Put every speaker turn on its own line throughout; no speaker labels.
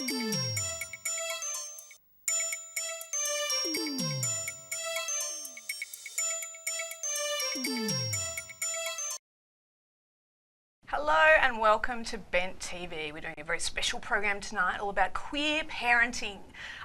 Hello and welcome to Bent TV. We're doing a very special program tonight all about queer parenting.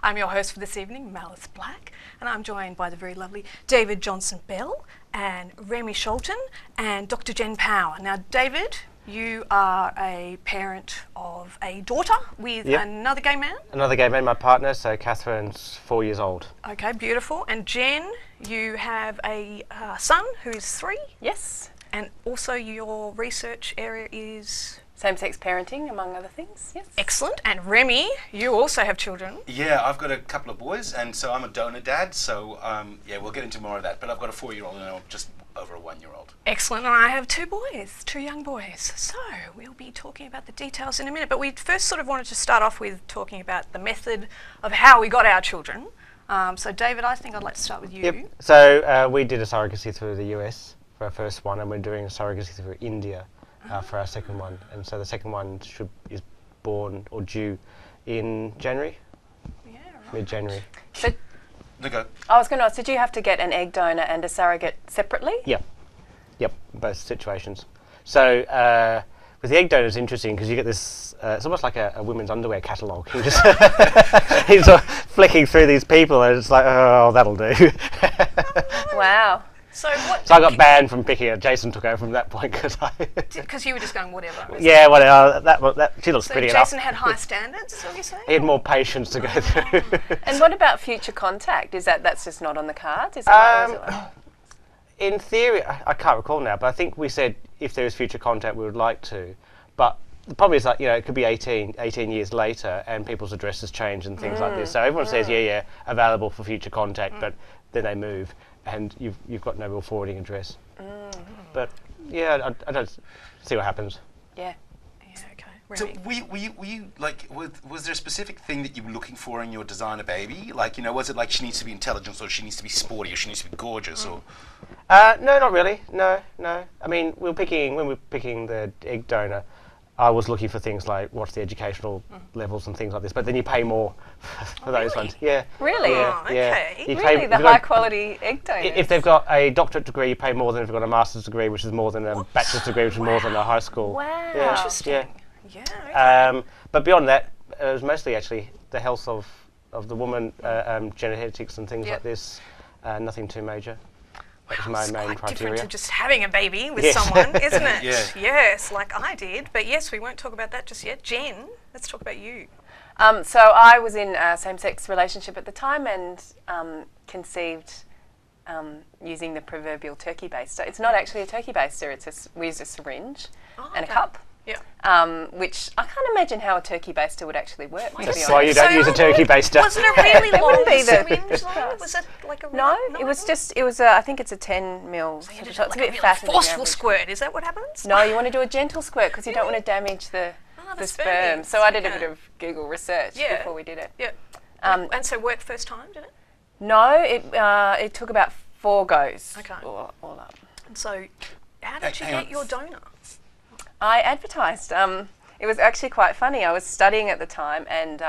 I'm your host for this evening, Malice Black, and I'm joined by the very lovely David Johnson Bell and Remy Scholten and Dr. Jen Power. Now, David, you are a parent of a daughter with another gay man?
Another gay man, my partner, so Catherine's 4 years old.
Okay, beautiful. And Jen, you have a son who is 3?
Yes.
And also your research area is?
Same-sex parenting, among other things, yes.
Excellent. And Remy, you also have children.
Yeah, I've got a couple of boys, and so I'm a donor dad, so yeah, we'll get into more of that. But I've got a 4-year-old and I'm just over a 1-year-old.
Excellent. And I have 2 boys, 2 young boys. So we'll be talking about the details in a minute. But we first sort of wanted to start off with talking about the method of how we got our children. So David, I think I'd like to start with you.
Yep. So we did a surrogacy through the US for our first one, and we're doing a surrogacy through India for our second one. And so the second one is born or due in January, mid-January.
So,
Go.
I was going to ask, did you have to get an egg donor and a surrogate separately?
Yep, both situations. So with the egg donor, it's interesting because you get this, it's almost like a women's underwear catalogue. You just he's sort of flicking through these people and it's like, oh, that'll do.
Wow.
So
I got banned from picking it. Jason took over from that point
because you were just going whatever.
Yeah, whatever. That she looks pretty enough.
So Jason had high standards, is what you're saying?
He had more patience to go through.
And what about future contact? That's just not on the cards? Is that
in theory, I can't recall now, but I think we said if there is future contact, we would like to. But the problem is that, it could be 18 years later and people's addresses change and things like this. So everyone says, yeah, available for future contact, but then they move and you've got no real forwarding address. But yeah, I don't see what happens.
Yeah.
Okay.
So were you like, was there a specific thing that you were looking for in your designer baby? Like, was it like she needs to be intelligent, or she needs to be sporty, or she needs to be gorgeous, or?
No, not really. No. I mean, when we were picking the egg donor, I was looking for things like what's the educational levels and things like this. But then you pay more for those ones. Yeah.
Really?
Oh, okay.
Really, the high quality egg donors?
If they've got a doctorate degree, you pay more than if they've got a master's degree, which is more than a bachelor's degree, which is more than a high school.
Wow.
Yeah.
Interesting.
Yeah.
Okay.
But beyond that, it was mostly actually the health of the woman, genetics and things like this. Nothing too major. That was my
it's
main
quite
criteria.
different to just having a baby with
Yes.
someone, isn't it?
Yeah.
Yes, like I did. But yes, we won't talk about that just yet. Jen, let's talk about you.
So I was in a same-sex relationship at the time and conceived using the proverbial turkey baster. It's not actually a turkey baster. We use a syringe and a cup.
Yeah.
Which I can't imagine how a turkey baster would actually work. To be
That's why you
honest.
don't use a turkey baster.
Was it a really long
wouldn't be the-
syringe though? Was it like a
No,
really,
it was I think it's a 10 mil.
So
So
you did
it's
like
a bit
really
fatter than the
forceful
average.
squirt. Is that what happens?
No, you want to do a gentle squirt because you don't want to damage the
the
sperm.
spermies,
So I did a
okay.
bup of Google research before we did it.
Yeah. And so worked first time, did it?
No, it took about 4 goes.
Okay.
All up.
And so, how did you
Hang on.
get your donor?
I advertised. It was actually quite funny. I was studying at the time and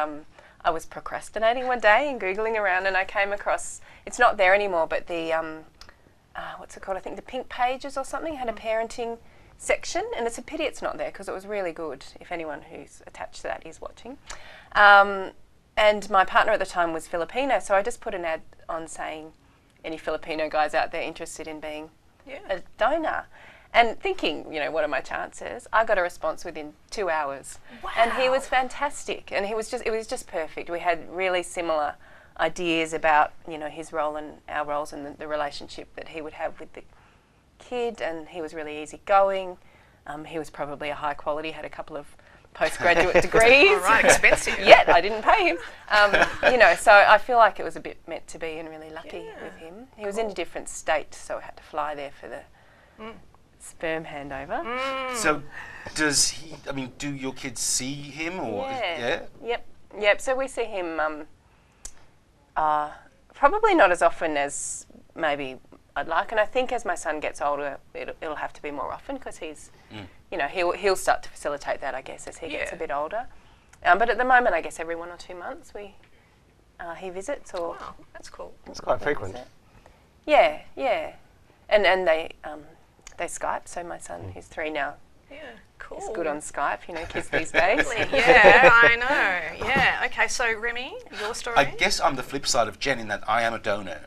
I was procrastinating one day and Googling around and I came across, it's not there anymore, but the, what's it called? I think the Pink Pages or something had a parenting section, and it's a pity it's not there because it was really good if anyone who's attached to that is watching. And my partner at the time was Filipino, so I just put an ad on saying any Filipino guys out there interested in being a donor. And thinking, what are my chances? I got a response within 2 hours.
Wow.
And he was fantastic. And it was just perfect. We had really similar ideas about, his role and our roles and the relationship that he would have with the kid. And he was really easygoing. He was probably a high quality, had a couple of postgraduate degrees.
All right, expensive.
Yet I didn't pay him. So I feel like it was a bit meant to be and really lucky with him. He was in a different state, so I had to fly there for the sperm handover.
So does he, do your kids see him or?
Yeah. Yep. So we see him probably not as often as maybe I'd like, and I think as my son gets older, it'll have to be more often because he's, he'll start to facilitate that, I guess, as he gets a bit older. But at the moment, I guess every 1 or 2 months he visits. Or
Wow, that's cool.
It's quite frequent.
Yeah, yeah. And they Skype, so my son, who's 3 now,
Yeah, cool.
is good on Skype, kids these days.
Yeah, I know. Yeah. Okay, so Remy, your story?
I guess I'm the flip side of Jen in that I am a donor.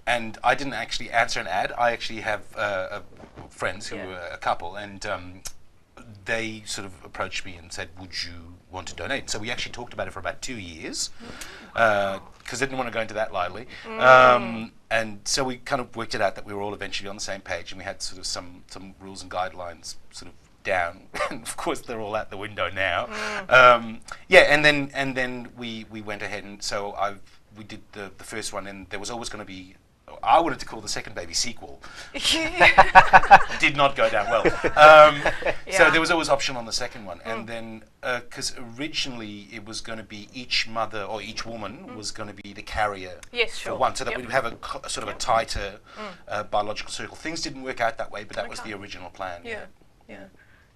And I didn't actually answer an ad. I actually have friends who were a couple, and they sort of approached me and said, would you want to donate? So we actually talked about it for about 2 years, because I didn't want to go into that lightly. And so we kind of worked it out that we were all eventually on the same page, and we had sort of some rules and guidelines sort of down. And of course, they're all out the window now. And then we went ahead, and so we did the first one, and there was always going to be, I wanted to call the second baby sequel. Did not go down well. So there was always option on the second one. And then, because originally it was going to be each mother or each woman was going to be the carrier for one, so that we'd have a sort of a tighter biological circle. Things didn't work out that way, but that was the original plan.
Yeah.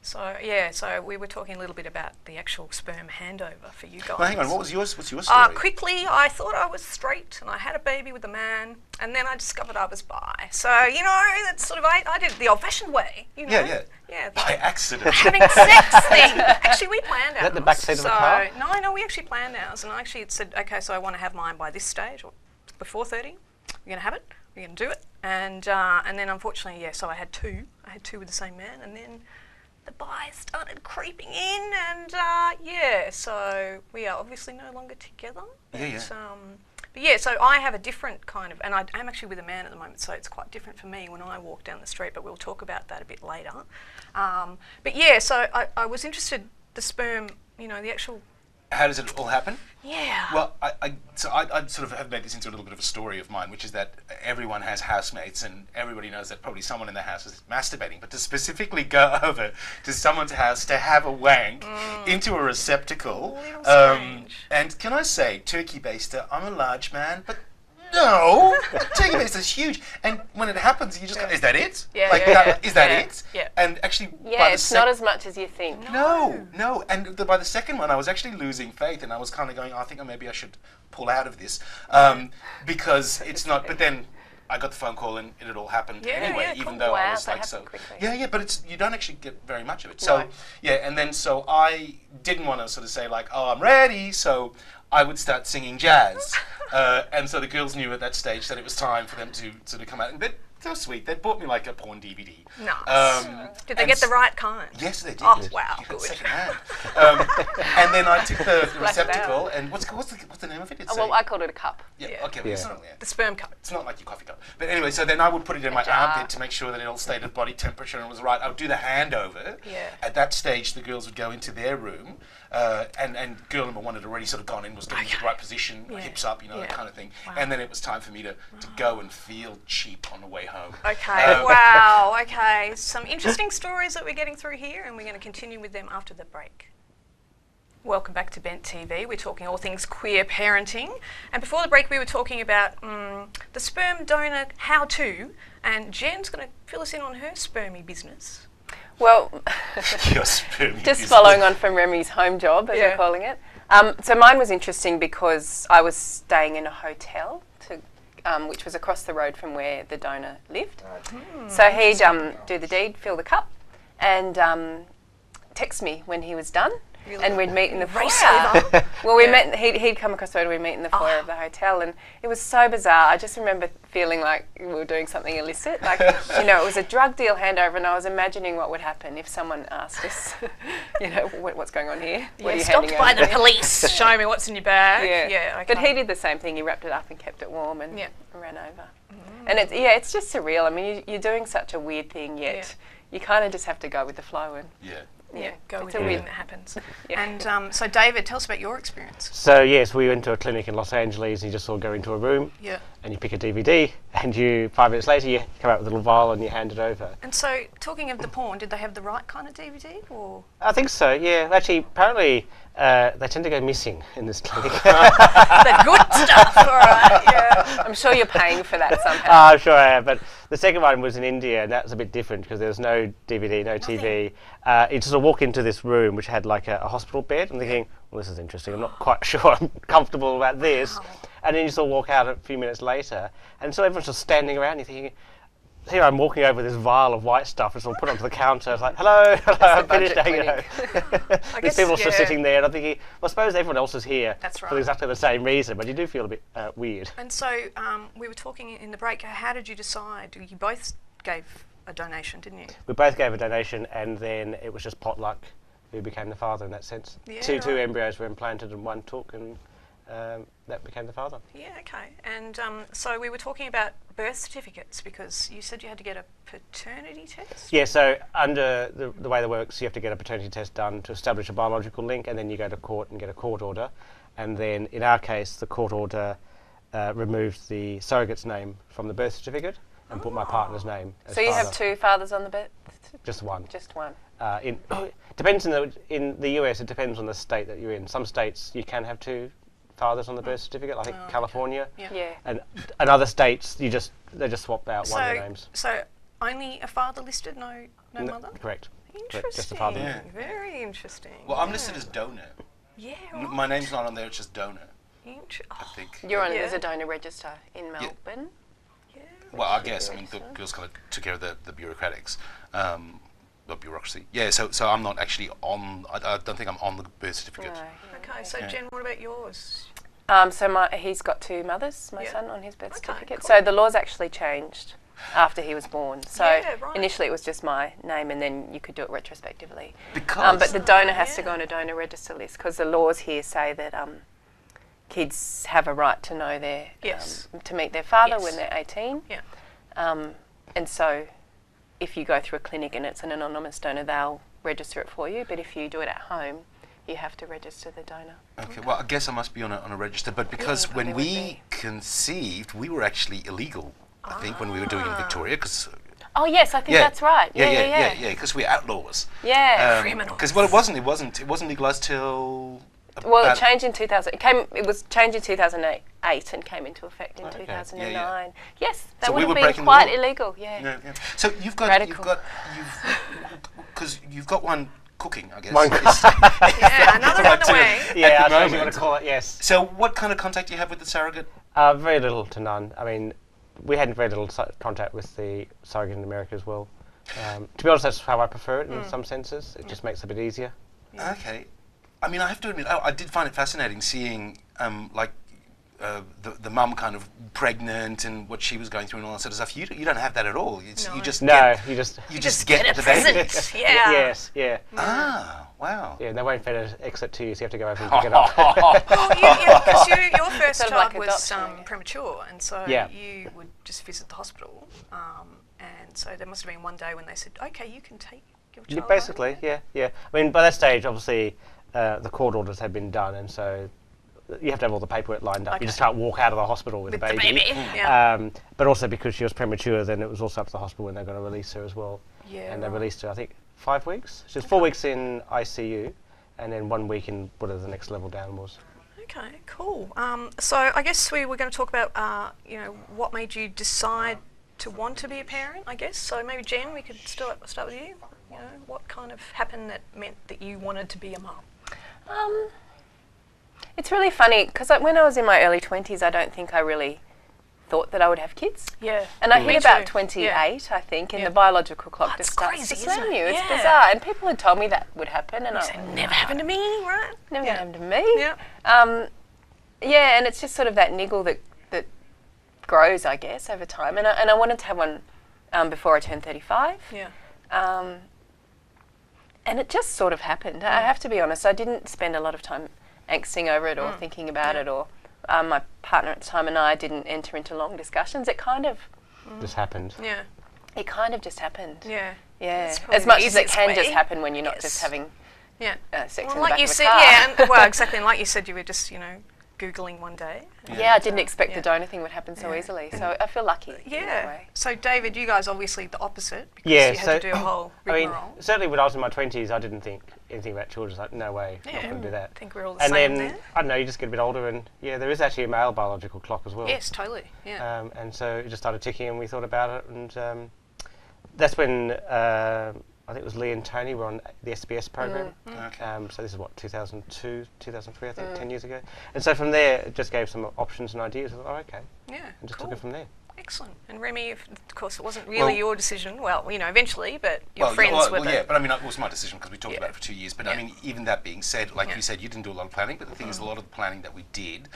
So we were talking a little bit about the actual sperm handover for you guys.
Well, hang on, what's your story?
Quickly, I thought I was straight, and I had a baby with a man, and then I discovered I was bi. So, that's sort of, I did it the old-fashioned way,
Yeah. By accident.
Having sex thing. Actually, we planned ours.
Is that the backseat of the car?
No, we actually planned ours, and I actually said, okay, so I want to have mine by this stage, or before 30. We're going to have it. We're going to do it. And then, unfortunately, so I had two. I had two with the same man, and then the bi started creeping in, and so we are obviously no longer together. But so I have a different kind of, and I'm actually with a man at the moment, so it's quite different for me when I walk down the street, but we'll talk about that a bit later. So I was interested, the sperm, the actual...
How does it all happen?
Yeah.
Well, I sort of have made this into a little bit of a story of mine, which is that everyone has housemates, and everybody knows that probably someone in the house is masturbating. But to specifically go over to someone's house to have a wank into a receptacle, and can I say, turkey baster, I'm a large man, but no, turkey baster is huge, and when it happens, you just go, is that it? Is that it?
Yeah.
And actually,
it's not as much as you think.
No. And by the second one, I was actually losing faith, and I was kind of going, I think maybe I should pull out of this, because it's not. But then I got the phone call, and it had all happened anyway, even though I was like, so.
Quickly.
Yeah, but you don't actually get very much of it. So and then so I didn't want to sort of say like, oh, I'm ready, so I would start singing jazz. And so the girls knew at that stage that it was time for them to sort of come out. And they were sweet. They bought me like a porn DVD.
Nice. Did they get the right kind?
Yes, they did.
Oh, wow, good.
Secondhand. And then I took the receptacle, and what's the name of it? It's
I called it a cup.
Okay, well, it's not,
the sperm cup.
It's not like your coffee cup. But anyway, so then I would put it in my armpit to make sure that it all stayed at body temperature and was right. I would do the handover.
Yeah.
At that stage, the girls would go into their room, and girl number one had already sort of gone in, was getting into the right position, hips up, that kind of thing. Wow. And then it was time for me to go and feel cheap on the way home.
Okay, wow, okay. Some interesting stories that we're getting through here, and we're going to continue with them after the break. Welcome back to Bent TV. We're talking all things queer parenting. And before the break, we were talking about the sperm donor how-to, and Jen's going to fill us in on her spermy business.
Well,
just
following on from Remy's home job, as we're calling it. So mine was interesting because I was staying in a hotel, which was across the road from where the donor lived. So he'd do the deed, fill the cup, and text me when he was done. Really? And we'd meet in the foyer. Well, we met. He'd come across the road. We'd meet in the foyer of the hotel, and it was so bizarre. I just remember feeling like we were doing something illicit. Like, it was a drug deal handover, and I was imagining what would happen if someone asked us, what's going on here? What are you
stopped
handing
by
over
the police. Show me what's in your bag. Okay.
But he did the same thing. He wrapped it up and kept it warm and ran over. And it's just surreal. I mean, you're doing such a weird thing, yet you kind of just have to go with the flow and.
Go with it when it happens. And so, David, tell us about your experience.
So, yes, we went to a clinic in Los Angeles, and you just sort of go into a room. and you pick a DVD, and 5 minutes later you come out with a little vial and you hand it over.
And so, talking of the porn, did they have the right kind of DVD, or?
I think so, yeah. Actually, apparently, they tend to go missing in this clinic.
The good stuff, all right, yeah.
I'm sure you're paying for that somehow.
I'm sure I am, but the second one was in India, and that was a bit different because there was no DVD, no TV. You just walk into this room which had like a hospital bed. I'm thinking, well, this is interesting. I'm not quite sure I'm comfortable about this.
Wow.
And then you sort of walk out a few minutes later, and so everyone's just standing around. You're thinking, here I'm walking over this vial of white stuff. It's all put onto the counter. It's like, hello, I'm finished.
budget
You know.
I
These
guess,
people are just
yeah.
sitting there, and I'm thinking, well, I suppose everyone else is here
That's
for
right.
exactly the same reason, but you do feel a bit weird.
And so, we were talking in the break, how did you decide? You both gave a donation, didn't you?
We both gave a donation, and then it was just potluck who became the father in that sense.
Yeah,
Two
right.
embryos were implanted and one took, and that became the father.
Yeah, okay. And so we were talking about birth certificates because you said you had to get a paternity test?
Yeah, so under the way that works, you have to get a paternity test done to establish a biological link, and then you go to court and get a court order. And then in our case, the court order removed the surrogate's name from the birth certificate and put my partner's name as
So you
father.
have two fathers on the birth?
Just one.
Just one.
Depends in the US. It depends on the state that you're in. Some states you can have two fathers on the birth certificate. I think
Oh, okay.
California,
Yeah.
Yeah.
and other states they just swap out one of the names.
So only a father listed, no mother?
Correct.
Interesting.
Just the father.
Yeah.
Very interesting.
Well, I'm listed as donor.
Yeah,
My name's not on there, it's just donor, I
Oh,
think.
You're on
Yeah.
as a donor register in Melbourne.
yeah.
Well, I guess. I mean, the girls kind of took care of the bureaucratics, the bureaucracy. Yeah, so I'm not actually on, I don't think I'm on the birth certificate.
No.
Okay, so
Yeah.
Jen, what about yours?
So he's got two mothers, my
Yeah.
son, on his birth
Okay,
certificate.
cool.
So the laws actually changed after he was born. So
Yeah, right.
initially it was just my name, and then you could do it retrospectively.
Because
But the donor has to
Yeah.
go on a donor register list because the laws here say that kids have a right to know their
Yes.
to meet their father
Yes.
when they're 18.
Yeah.
And so if you go through a clinic and it's an anonymous donor, they'll register it for you. But if you do it at home, you have to register the donor.
Okay, well, I guess I must be on a register, but because
Yeah,
when
probably would
we
be.
conceived, we were actually illegal, I think, when we were doing it in Victoria, because
Oh yes, I think that's right.
yeah, because we're outlaws.
Yeah.
Criminals.
Because well, it wasn't legalized till.
Well, it
about-
changed in 2000. It was changed in 2008 and came into effect in
Okay.
2009. Yes, that
So
would
we
have
were
been
breaking the
quite
law.
illegal. Yeah.
Yeah. So
Radical.
you've got one cooking, I guess.
One
Yeah, another on the way.
Yeah,
At
I
the
suppose you
moment.
want to call it. Yes.
So what kind of contact do you have with the surrogate?
Very little to none. I mean, we had very little contact with the surrogate in America as well. To be honest, that's how I prefer it in some senses. It just makes it a bit easier.
Okay. I mean, I have to admit, I did find it fascinating seeing, the mum kind of pregnant and what she was going through and all that sort of stuff. You don't have that at all.
No.
You just
No,
get,
you just.
you just get
a
the baby.
present. Yeah.
Yes, yeah.
Ah, wow.
Yeah, and they won't fit it exit to you, so you have to go over and pick it up.
Well, because your first
Sort of
child
like
was
adoption, I guess.
premature, and so
Yeah.
you would just visit the hospital. And so there must have been one day when they said, "Okay, you can take your
Yeah,
child."
basically, yeah. I mean, by that stage, obviously, the court orders had been done, and so you have to have all the paperwork lined up.
Okay.
You just can't walk out of the hospital with,
With
a
the
baby.
baby, yeah.
But also because she was premature, then it was also up to the hospital when they're going to release her as well.
Yeah,
And they
right.
released her, I think, 5 weeks. She was 4 weeks in ICU, and then 1 week in whatever the next level down was.
Okay, cool. So I guess we were going to talk about, what made you decide to want to be a parent, I guess. So maybe Jen, we could start with you. You know, what kind of happened that meant that you wanted to be a mum?
It's really funny because when I was in my early 20s, I don't think I really thought that I would have kids.
Yeah.
And I
Me
hit about
too.
28,
Yeah.
I think, and
Yeah.
the biological clock
That's
just starts
crazy,
to
isn't
slam
it?
you. It's
Yeah.
bizarre. And people had told me that would happen, and
You
I
said, never happened to me, right?
never
Yeah.
happened to me.
Yeah.
Yeah, and it's just sort of that niggle that grows, I guess, over time. And I wanted to have one before I turned 35.
Yeah.
And it just sort of happened. I have to be honest, I didn't spend a lot of time angsting over it or thinking about it, or my partner at the time and I didn't enter into long discussions. It kind of
Just happened.
Yeah.
just happened.
Yeah.
Yeah,
That's probably
as much
the
as it
easiest
can just
way.
happen when you're not
Yes.
just having
Yeah.
sex
Well,
in the
like
back
you
of a
said,
car.
yeah, well, exactly. And like you said, you were just, Googling one day.
Yeah, I didn't expect
yeah.
the donor thing would happen so easily. So I feel lucky. in that
Yeah.
way.
So David, you guys obviously the opposite because
Yeah,
you had
so-
to do a whole
I mean,
rigmarole.
certainly when I was in my 20s, I didn't think anything about children. Like, no way, I'm not
Yeah.
going to do that.
I think we're all the
And
same
then,
there.
I don't know, you just get a bit older and, yeah, there is actually a male biological clock as well.
Yes, totally. Yeah.
And so it just started ticking and we thought about it, and that's when I think it was Lee and Tony were on the SBS program.
Okay.
So this is what, 2002, 2003, I think, 10 years ago. And so from there, it just gave some options and ideas. I thought, oh, okay,
Yeah.
and just
cool.
took it from there.
Excellent. And Remy, of course, it wasn't really
Well-
your decision. Well, you know, eventually, but your friends were the.
yeah, but I mean, it was my decision because we talked
Yeah.
about it for 2 years. But
Yeah.
I mean, even that being said, like
Yeah.
you said, you didn't do a lot of planning. But the thing is, a lot of the planning that we did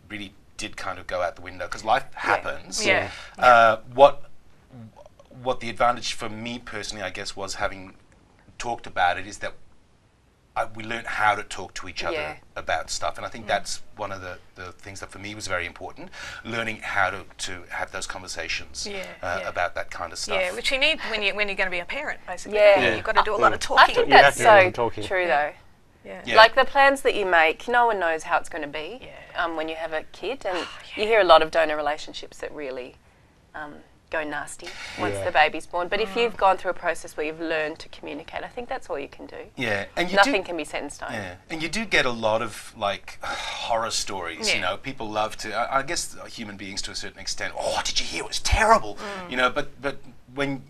really did kind of go out the window because life happens.
Yeah.
What the advantage for me personally, I guess, was having talked about it is that we learned how to talk to each other
Yeah.
about stuff, and I think that's one of the things that for me was very important, learning how to have those conversations
Yeah,
about that kind of stuff.
Yeah, which you need when you're going to be a parent, basically.
Yeah.
You've got to do a lot of
I
talking.
think
You have
that's
to do a lot
so
of talking.
true,
Yeah.
though.
Yeah.
Yeah.
Like the plans that you make, no one knows how it's going to be when you have a kid, and you hear a lot of donor relationships that really go nasty once
Yeah.
the baby's born. But if you've gone through a process where you've learned to communicate, I think that's all you can do.
Yeah, and you
Nothing
do,
can be set in stone.
Yeah, and you do get a lot of like horror stories. You
Yeah.
know, people love to. I guess human beings to a certain extent. Oh, did you hear? It was terrible. You know, but when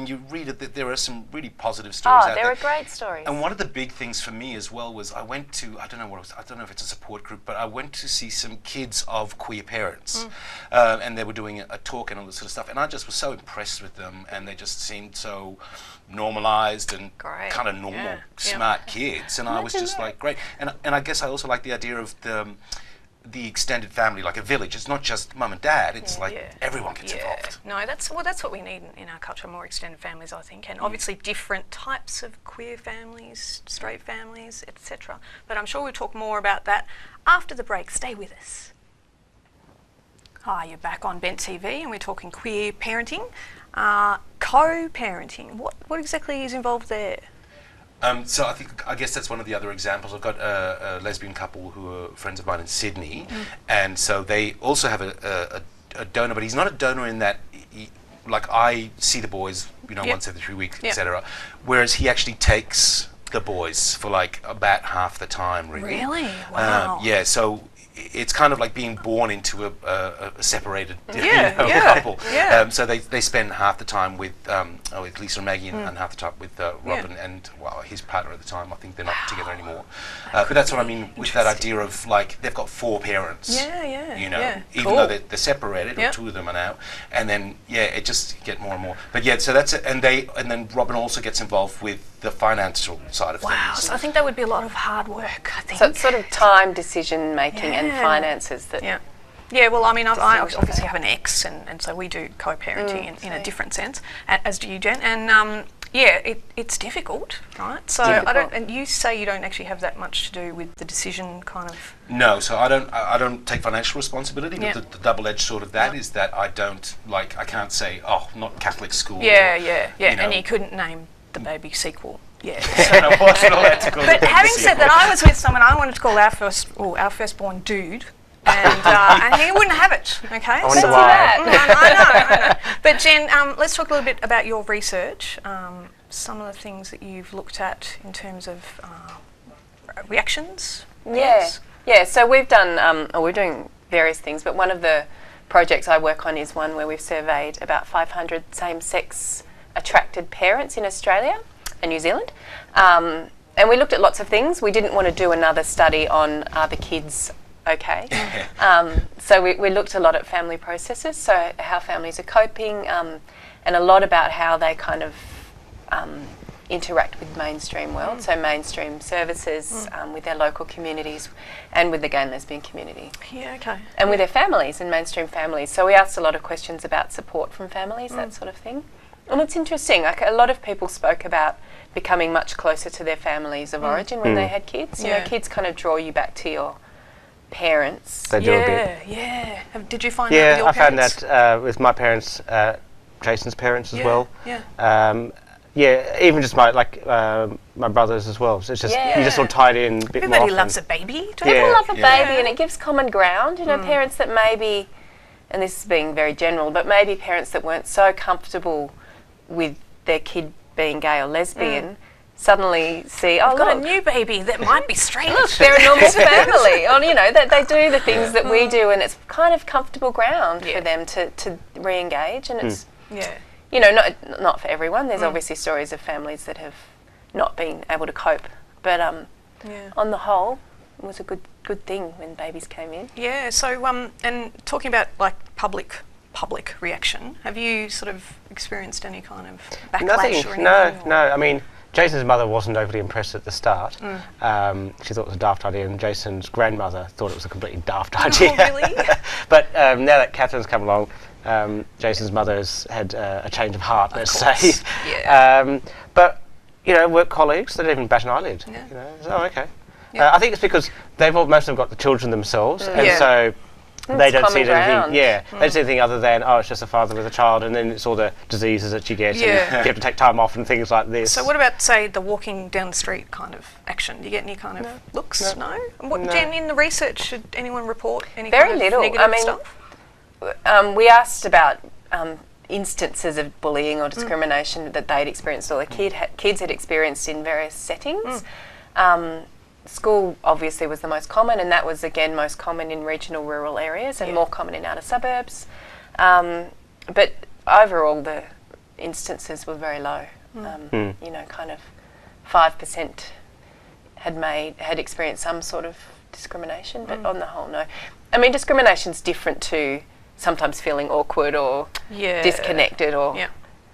you read it, there are some really positive stories out
Oh, there
there.
are great stories.
And one of the big things for me as well was I went to, I don't know what it was, I don't know if it's a support group, but I went to see some kids of queer parents, and they were doing a talk and all this sort of stuff, and I just was so impressed with them, and they just seemed so normalized and
Great.
kind of normal,
Yeah.
smart kids, and I was
Imagine
just
that.
like, great. And I guess I also like the idea of the extended family, like a village. It's not just mum and dad, it's like
Yeah.
everyone gets
Yeah.
involved.
No, that's what we need in our culture, more extended families, I think, and obviously different types of queer families, straight families, etc. But I'm sure we'll talk more about that after the break. Stay with us. Hi, you're back on Bent TV, and we're talking queer parenting, co-parenting. What exactly is involved there?
So I guess that's one of the other examples. I've got a lesbian couple who are friends of mine in Sydney, and so they also have a donor, but he's not a donor in that, like I see the boys, you know,
Yep.
once every 3 weeks,
Yep.
etc. Whereas he actually takes the boys for like about half the time, really.
Really? Wow.
Yeah. So it's kind of like being born into a separated
Yeah, yeah,
couple.
yeah.
So they spend half the time with Lisa and Maggie and half the time with Robin and his partner at the time. I think they're not together anymore. But that's what I mean with that idea of like they've got 4 parents.
Yeah, yeah,
You know,
yeah.
even
Cool.
though they're separated,
Yep.
or 2 of them are now, and then it just get more and more. But yeah, so that's it. And then Robin also gets involved with the financial side of
Wow,
things.
so I think that would be a lot of hard work, I think.
So it's sort of time, decision making, and
Yeah.
finances that.
Yeah. Yeah, well, I mean, I
Distinguish
obviously
that.
have an ex, and so we do co-parenting in a different sense, as do you, Jen. And it's difficult, right? So I don't. And you say you don't actually have that much to do with the decision, kind of.
No, so I don't take financial responsibility,
Yeah.
but the double-edged sort of that is that I can't say, oh, not Catholic school.
Yeah,
or,
yeah.
you
And
know.
you couldn't name the baby sequel. Yeah.
And I wasn't allowed to call
But
it
having
the
said that, I was with someone. I wanted to call our firstborn dude, and he wouldn't have it. Okay.
I wonder
So-
why.
I know. But Jen, let's talk a little bit about your research. Some of the things that you've looked at in terms of reactions.
Yeah. So we've done, we're doing various things, but one of the projects I work on is one where we've surveyed about 500 same-sex attracted parents in Australia and New Zealand. And we looked at lots of things. We didn't want to do another study on are the kids okay. So we looked a lot at family processes, so how families are coping, and a lot about how they kind of interact with mainstream world, so mainstream services with their local communities and with the gay and lesbian community.
Yeah. Okay.
And with their families and mainstream families. So we asked a lot of questions about support from families, that sort of thing. And it's interesting, like a lot of people spoke about becoming much closer to their families of origin when they had kids. You know,
Yeah.
kids kind of draw you back to your parents.
They do a bit.
Yeah. Did you find that with
Yeah,
your
I found
parents?
that with my parents, Jason's parents as
Yeah,
well.
yeah.
Yeah, even just my brothers as well. So it's just you just sort of tied in a bit more.
Everybody loves a baby.
People love a baby, and it gives common ground. You know, parents that maybe, and this is being very general, but maybe parents that weren't so comfortable with their kid being gay or lesbian suddenly see,
I've got a new baby that might be straight.
Look, they're a normal family. Or, you know, that they do the things that we do, and it's kind of comfortable ground for them to re-engage. And it's, you know, not for everyone. There's obviously stories of families that have not been able to cope. But on the whole, it was a good thing when babies came in.
Yeah, so, and talking about, like, public reaction, have you sort of experienced any kind of backlash or anything?
No. I mean, Jason's mother wasn't overly impressed at the start. She thought it was a daft idea, and Jason's grandmother thought it was a completely daft idea.
Oh, really?
But now that Catherine's come along, Jason's mother's had a change of heart, let's say.
Yeah.
But, you know, work colleagues, they don't even bat an eyelid. Yeah. You know, so, okay. I think it's because most of them got the children themselves, and so they don't see anything. They don't see anything other than it's just a father with a child, and then it's all the diseases that you get. And you have to take time off and things like this.
So what about, say, the walking down the street kind of action? Do you get any kind of looks? No. What, Jen, in the research, should anyone report any
very
kind
little.
of negative stuff?
We asked about instances of bullying or discrimination that they'd experienced, or the kids had experienced in various settings. School obviously was the most common, and that was again most common in regional rural areas and more common in outer suburbs. But overall the instances were very low. You know, kind of 5% had experienced some sort of discrimination, but on the whole, no. I mean, discrimination's different to sometimes feeling awkward or disconnected or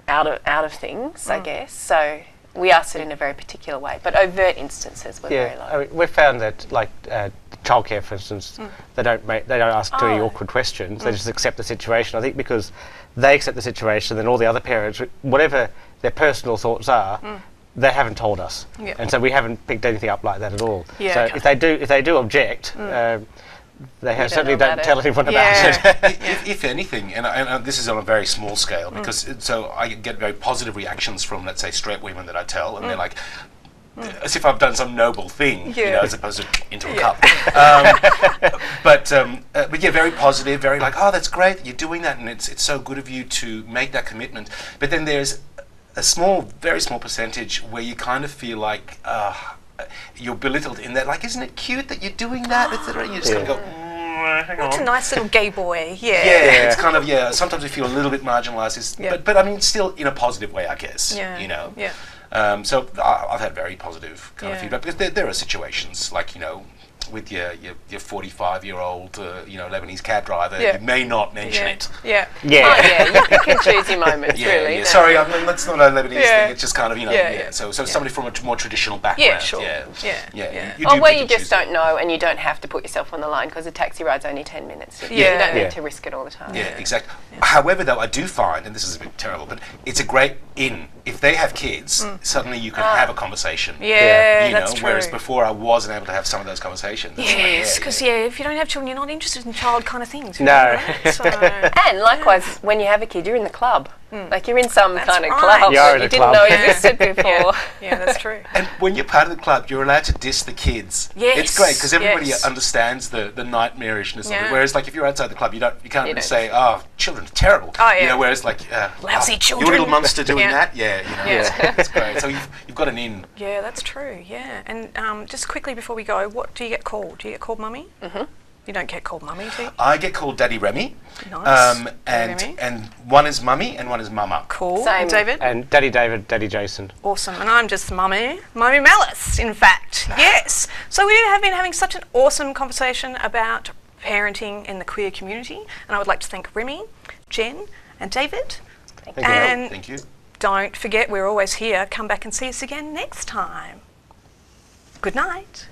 out of things, I guess. So we asked it in a very particular way, but overt instances were very low.
I mean, we've found that, like, childcare, for instance, they don't ask too many awkward questions. They just accept the situation. I think because they accept the situation, then all the other parents, whatever their personal thoughts are, they haven't told us, and so we haven't picked anything up like that at all. So if they do object. They certainly don't tell anyone about it.
If anything, and this is on a very small scale, because so I get very positive reactions from, let's say, straight women that I tell, and they're like, as if I've done some noble thing, you know, as opposed to into a cup. But yeah, very positive, very like, oh, that's great that you're doing that, and it's so good of you to make that commitment. But then there's a very small percentage where you kind of feel like, you're belittled in that, like, isn't it cute that you're doing that? And you just kind of go, hang on.
It's a nice little gay boy,
it's kind of, sometimes we feel a little bit marginalised, but I mean, still in a positive way, I guess, you know. So I've had very positive kind of feedback, because there are situations, like, you know, with your 45-year-old Lebanese cab driver, you may not mention it.
You can choose your moments, really.
Sorry, that's not a Lebanese thing. It's just kind of, you know, So somebody from a more traditional background.
Or where you just don't know, and you don't have to put yourself on the line because a taxi ride's only 10 minutes. You don't need to risk it all the time.
Yeah, exactly. However, though, I do find, and this is a bit terrible, but it's a great in. If they have kids, suddenly you can have a conversation. You know,
that's true.
Whereas before I wasn't able to have some of those conversations.
Yes, because if you don't have children, you're not interested in child kind of things.
No.
Right? So,
and likewise, when you have a kid, you're in the club. Like, you're in some kind of club
You're
that you didn't know existed before.
Yeah, that's true.
And when you're part of the club, you're allowed to diss the kids.
Yes.
It's great because everybody understands the nightmarishness of it. Whereas, like, if you're outside the club, you can't really say, "Oh, children are terrible." You know, whereas like,
lousy children.
Your little monster doing that. You know, it's great. So you've got an in.
Yeah, that's true. Yeah, and just quickly before we go, what do you get called? Do you get called mummy? You don't get called mummy, do you?
I get called Daddy Remy.
Nice.
And one is mummy and one is mama.
Cool.
Same.
And David?
And Daddy David, Daddy Jason.
Awesome. And I'm just Mummy Malice, in fact. Yes. So we have been having such an awesome conversation about parenting in the queer community, and I would like to thank Remy, Jen, and David.
Thank you.
Don't forget, we're always here. Come back and see us again next time. Good night.